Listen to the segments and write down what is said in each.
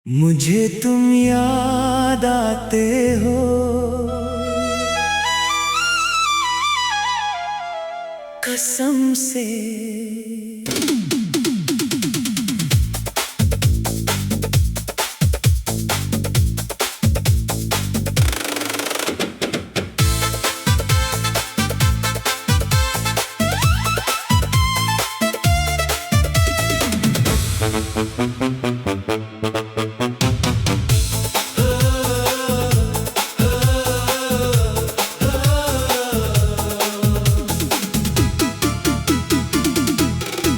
मुझे तुम याद आते हो, कसम से।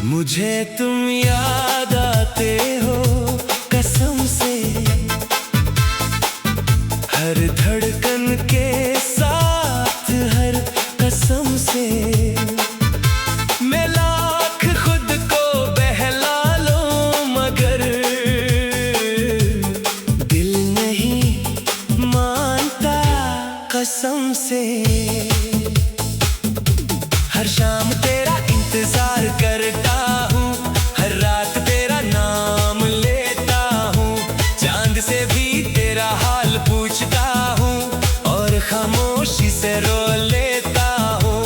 मुझे तुम याद आते हो, कसम से। हर धड़कन के साथ, हर कसम से। मैं लाख खुद को बहला लूं, मगर दिल नहीं मानता, कसम से। हर शाम तेरा इंतजार करता, खामोशी से रो लेता हूँ।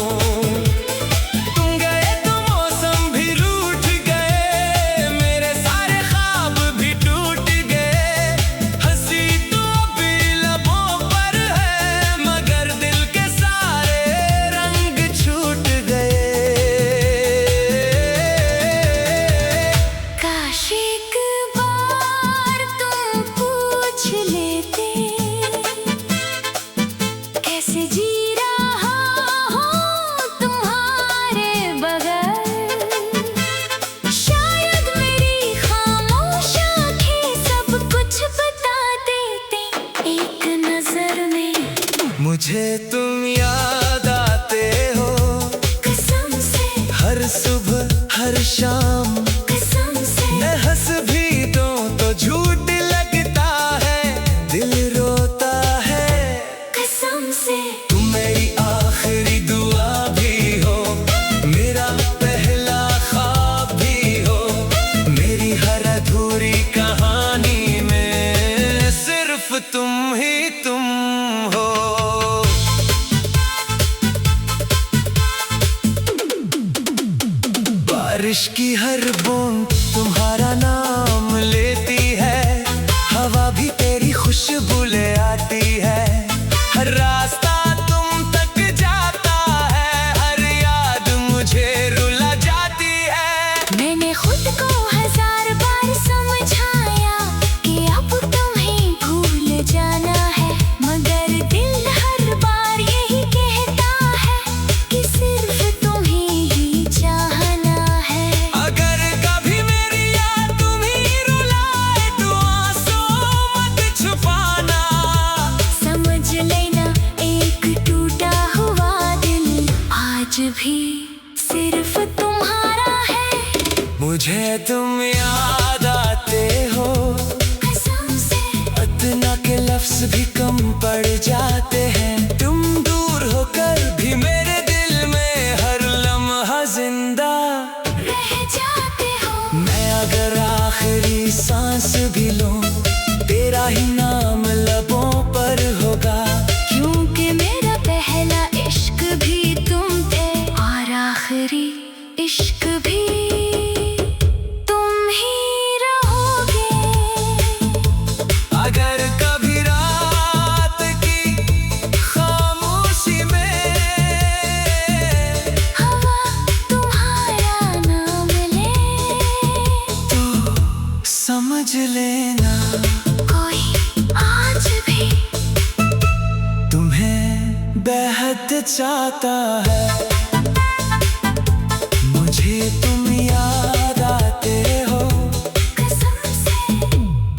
तुम गए तो मौसम भी रूठ गए, मेरे सारे ख्वाब भी टूट गए। हंसी तो अभी लबों पर है, मगर दिल के सारे रंग छूट गए। काश एक बार तुम पूछ लेते, कैसे जी रहा हूँ तुम्हारे बगैर। शायद मेरी खामोश आँखें सब कुछ बता देते एक नजर में। मुझे तुम याद आते हो, कसम से। हर सुबह हर शाम, कसम से। मैं हंस भी दूं तो झूठ लगता है, दिल रोता है, कसम से। तुम मेरी आखिरी दुआ भी हो, मेरा पहला ख्वाब भी हो। मेरी हर अधूरी कहानी में सिर्फ तुम ही तुम हो। बारिश की हर बूंद तुम्हारा नाम लेती है, हवा भी तेरी खुशबू ले आती है। हर रास्ता तुम तक जाता है, हर याद मुझे रुला जाती है। मैंने खुद को 1000 बार समझाया कि अब तुम्हें भूल जाना है, मगर दिल हर बार यही कहता है कि सिर्फ तुम्हें ही चाहना है। अगर कभी मेरी याद तुम्हें रुलाए तो आंसू मत छुपाना। समझ लेना एक टूटा हुआ दिल आज भी सिर्फ तुम्हारा है। मुझे तुम याद आते हो, कसम से। इतना के लफ्ज भी कम पड़ जाते हैं। तुम दूर होकर भी मेरे दिल में हर लम्हा जिंदा रह जाते हो। मैं अगर आखिरी सांस भी लूं, तेरा ही नाम लबों पर होगा। क्योंकि मेरा पहला इश्क भी तुम थे, और आखिरी इश्क भी तुम ही रहोगे। अगर कभी रात की खामोशी में हवा तुम्हारा नाम ले, तो समझ लेना कोई आज भी तुम्हें बेहद चाहता है। मुझे तुम याद आते हो, कसम से।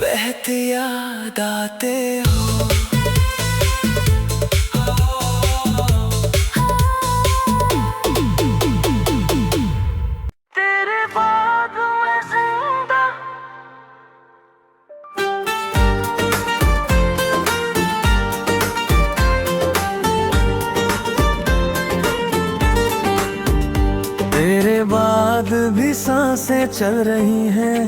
बेहद याद आते हो। तेरे बाद मैं जिंदा। तेरे बाद भी सांसें चल रही हैं,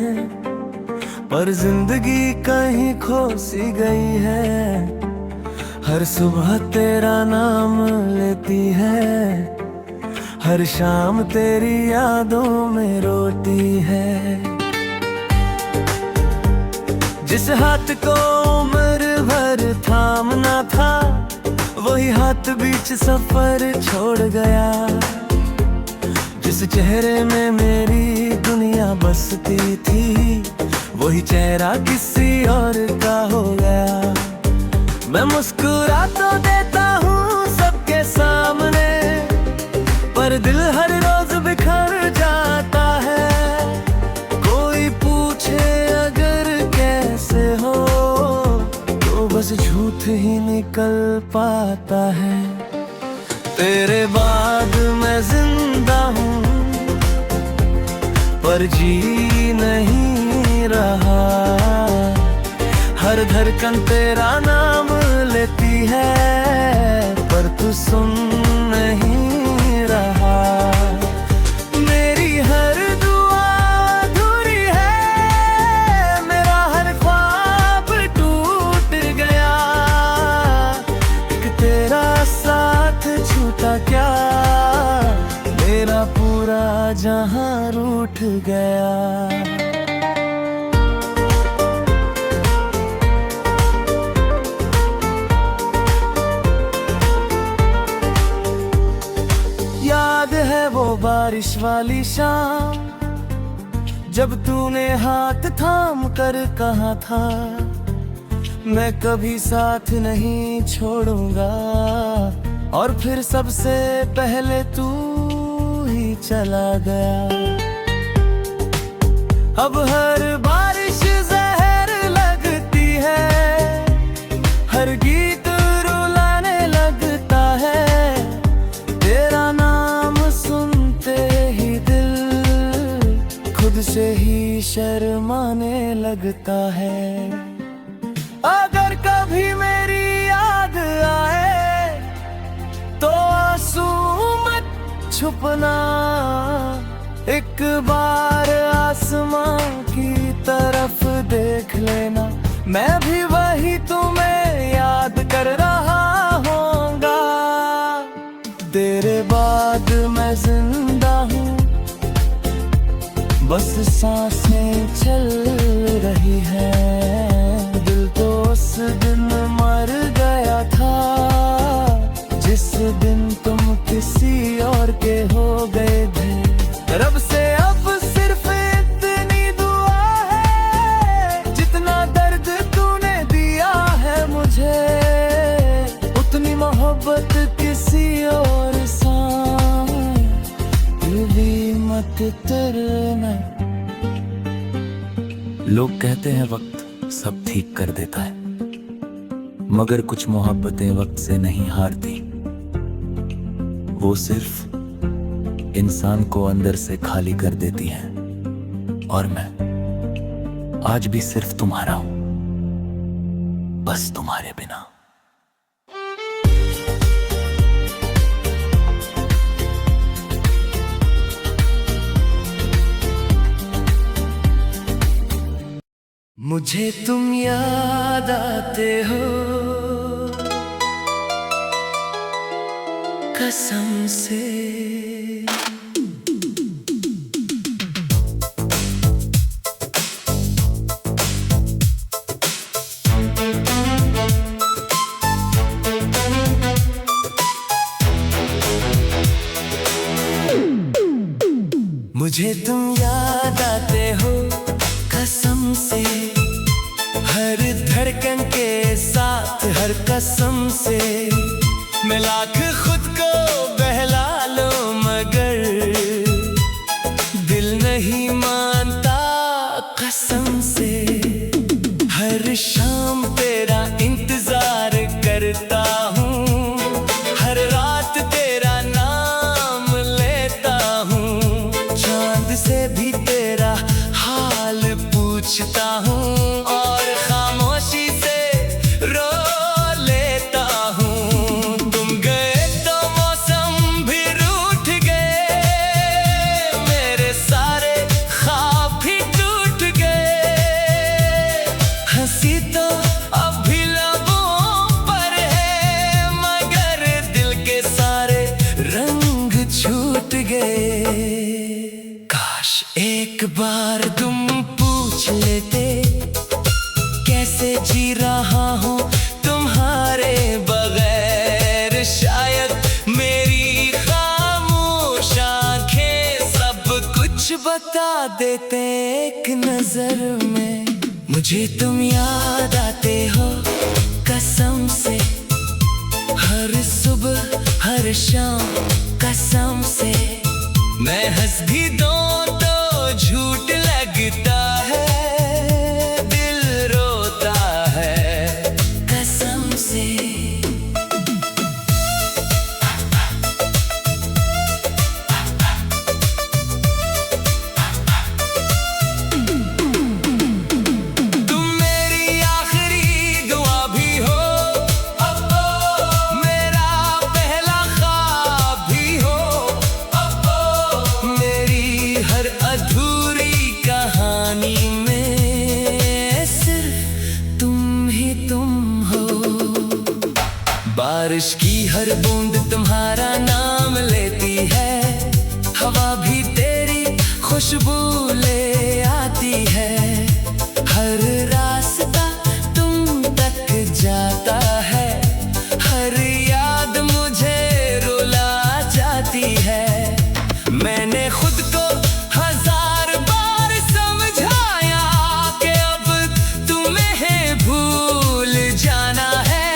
पर जिंदगी कहीं खो सी गई है। हर सुबह तेरा नाम लेती है, हर शाम तेरी यादों में रोती है। जिस हाथ को उम्र भर थामना था, वही हाथ बीच सफर छोड़ गया। जिस चेहरे में मेरी दुनिया बसती थी, वही चेहरा किसी और का हो गया। मैं मुस्कुरा तो देता हूँ सबके सामने, पर दिल हर रोज बिखर जाता है। कोई पूछे अगर कैसे हो, तो बस झूठ ही निकल पाता है। तेरे बाद मैं जिंदा हूँ, पर जी नहीं रहा। हर धड़कन तेरा नाम लेती है, पर तू सुन नहीं रहा। मेरी हर दुआ अधूरी है, मेरा हर ख्वाब टूट गया। एक तेरा साथ छूटा क्या, मेरा पूरा जहां रूठ गया। याद है वो बारिश वाली शाम, जब तूने हाथ थाम कर कहा था, मैं कभी साथ नहीं छोड़ूंगा। और फिर सबसे पहले तू ही चला गया। अब हर बारिश जहर लगती है, हर गीत रुलाने लगता है। तेरा नाम सुनते ही दिल खुद से ही शर्माने लगता है। अगर कभी मेरी याद आए, तो आंसू मत छुपना। एक बार आसमां की तरफ देख लेना, मैं भी वही तुम्हें याद कर रहा होऊंगा। तेरे बाद मैं जिंदा हूँ, बस सांसें चल रही है। दिल तो उस दिन मर गया था, जिस दिन तुम किसी और के हो गए थे। रब से अब सिर्फ इतनी दुआ है, जितना दर्द तूने दिया है मुझे, उतनी मोहब्बत किसी और भी मत करना। लोग कहते हैं वक्त सब ठीक कर देता है, मगर कुछ मोहब्बतें वक्त से नहीं हारती। वो सिर्फ इंसान को अंदर से खाली कर देती हैं। और मैं आज भी सिर्फ तुम्हारा हूं, बस तुम्हारे बिना। मुझे तुम याद आते हो कसम से। मुझे तुम याद आते हो कसम से, हर धड़कन के साथ हर कसम से। मैं लाख खुद को बहला लूं मगर दिल नहीं मानता कसम से। हर शाम तेरा इंतजार करता हूँ, हर रात तेरा नाम लेता हूँ। चांद से भी तेरा हाल पूछता हूँ, और खामोशी से रो लेता हूँ। तुम गए तो हंसी तो अब भी लबों पर है, मगर दिल के सारे रंग छूट गए। काश एक बार तुम पूछ लेते कैसे जी रहा हूँ तुम्हारे बगैर। शायद मेरी खामोश आंखें सब कुछ बता देते एक नजर में। मुझे तुम याद आते हो कसम से, हर सुबह हर शाम कसम से। मैं हंस भी दूं तो झूठ लगता है, दिल रोता है कसम से। तुम मेरी आखिरी दुआ भी हो, मेरा पहला ख्वाब भी हो, मेरी हर अधूरी कहानी में सिर्फ तुम ही तुम हो। बारिश की हर बूंद तुम्हारा नाम लेती है, हवा भी तेरी खुशबू ले आती है। हर रास्ता तुम तक जाता है, हर याद मुझे रुला जाती है। मैंने खुद को हजार बार समझाया कि अब तुम्हें भूल जाना है,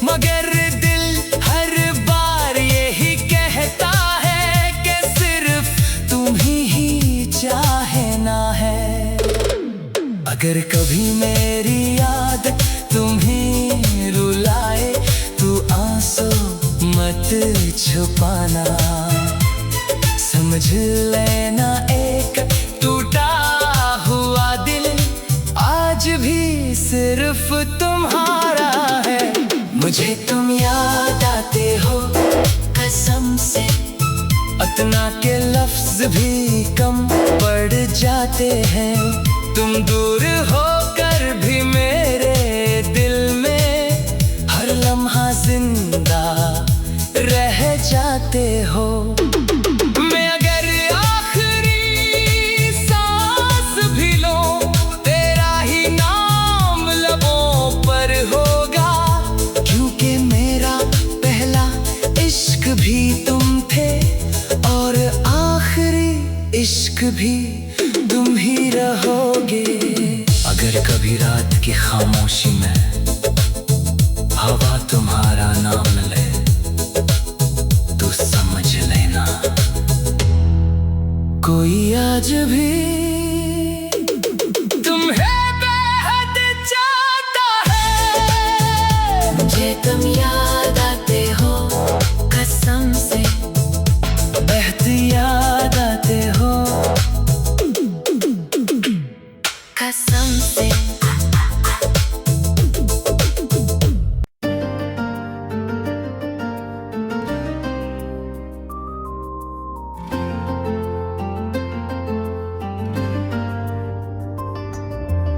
मगर दिल हर बार यही कहता है कि सिर्फ तुम ही चाहना है। अगर कभी मेरी याद तुम्हें रुलाए तो आंसू मत छुपाना, समझ लेना एक टूटा हुआ दिल आज भी सिर्फ तुम्हारा है। मुझे तुम याद आते हो कसम से, इतना के लफ्ज भी कम पड़ जाते हैं। तुम दूर होकर भी मेरे दिल में हर लम्हा जिंदा रह जाते हो। मैं अगर आखिरी सांस भी लूं, तेरा ही नाम लबों पर होगा, क्योंकि मेरा पहला इश्क भी तुम थे और आखिरी इश्क भी तुम ही रहोगे। अगर कभी रात की खामोशी में हवा तुम्हारा नाम ले तो समझ लेना कोई आज भी तुम्हें बेहद चाहता है। मुझे तुम याद आते हो कसम से, बेहद याद आते हो कसम से।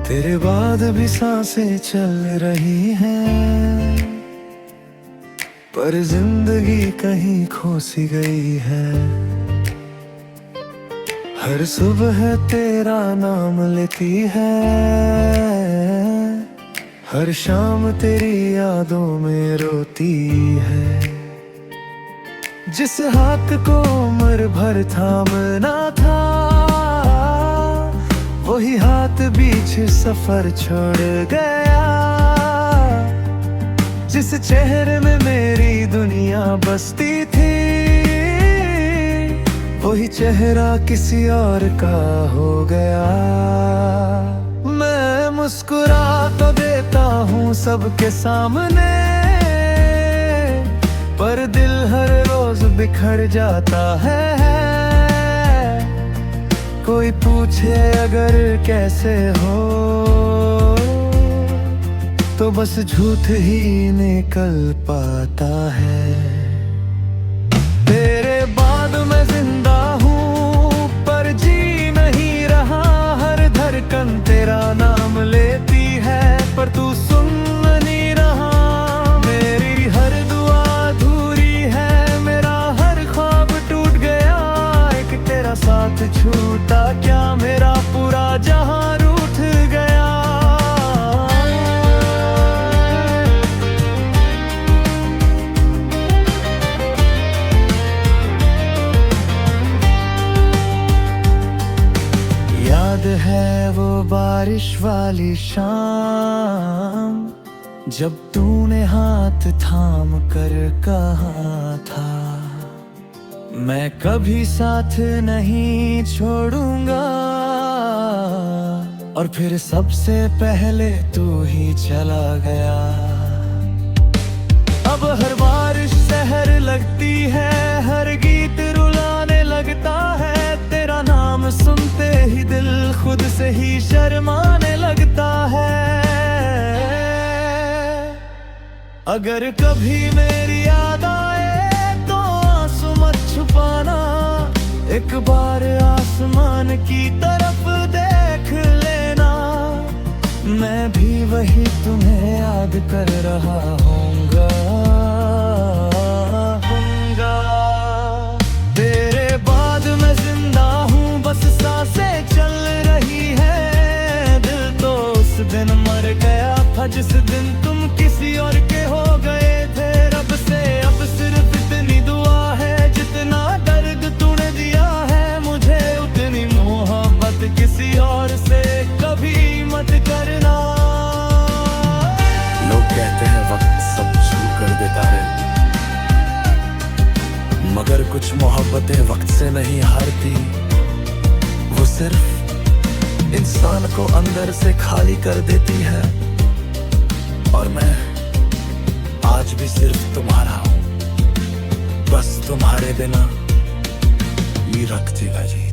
तेरे बाद भी सांसें चल रही हैं, पर जिंदगी कहीं खो सी गई है। हर सुबह तेरा नाम लेती है, हर शाम तेरी यादों में रोती है। जिस हाथ को उम्र भर थामना था, वही हाथ बीच सफर छोड़ गया। जिस चेहरे में मेरी दुनिया बसती थी, वही चेहरा किसी और का हो गया। मैं मुस्कुरा तो देता हूँ सबके सामने, पर दिल हर रोज बिखर जाता है। कोई पूछे अगर कैसे हो, तो बस झूठ ही निकल पाता है। तेरे बाद मैं जिंदा हूँ पर जी नहीं रहा, हर धड़कन तेरा नाम लेती है। तू सुन नहीं रहा। मेरी हर दुआ अधूरी है, मेरा हर ख्वाब टूट गया। एक तेरा साथ छूटा, क्या मेरा पूरा जहां रूठ गया। याद है वो बारिश वाली शाम, जब तूने हाथ थाम कर कहा था, मैं कभी साथ नहीं छोड़ूंगा। और फिर सबसे पहले तू ही चला गया। अब हर बारिश सहर लगती है, हर गीत रुलाने लगता है। तेरा नाम सुनते ही दिल खुद से ही शर्माने लगता है। अगर कभी मेरी याद आए तो आंसू मत छुपाना। एक बार आसमान की तरफ देख लेना, मैं भी वही तुम्हें याद कर रहा होऊंगा। तेरे बाद मैं जिंदा हूँ, बस सांसें चल रही है। दिल तो उस दिन मर गया था जिस दिन तुम किसी और के हो गए थे। रब से अब सिर्फ इतनी दुआ है, जितना दर्द तूने दिया है मुझे, उतनी मोहब्बत किसी और से कभी मत करना। लोग कहते हैं वक्त सब शुरू कर देता है, मगर कुछ मोहब्बतें वक्त से नहीं हारती। वो सिर्फ इंसान को अंदर से खाली कर देती है। और मैं आज भी सिर्फ तुम्हारा हूं, बस तुम्हारे बिना ये रखती है जी।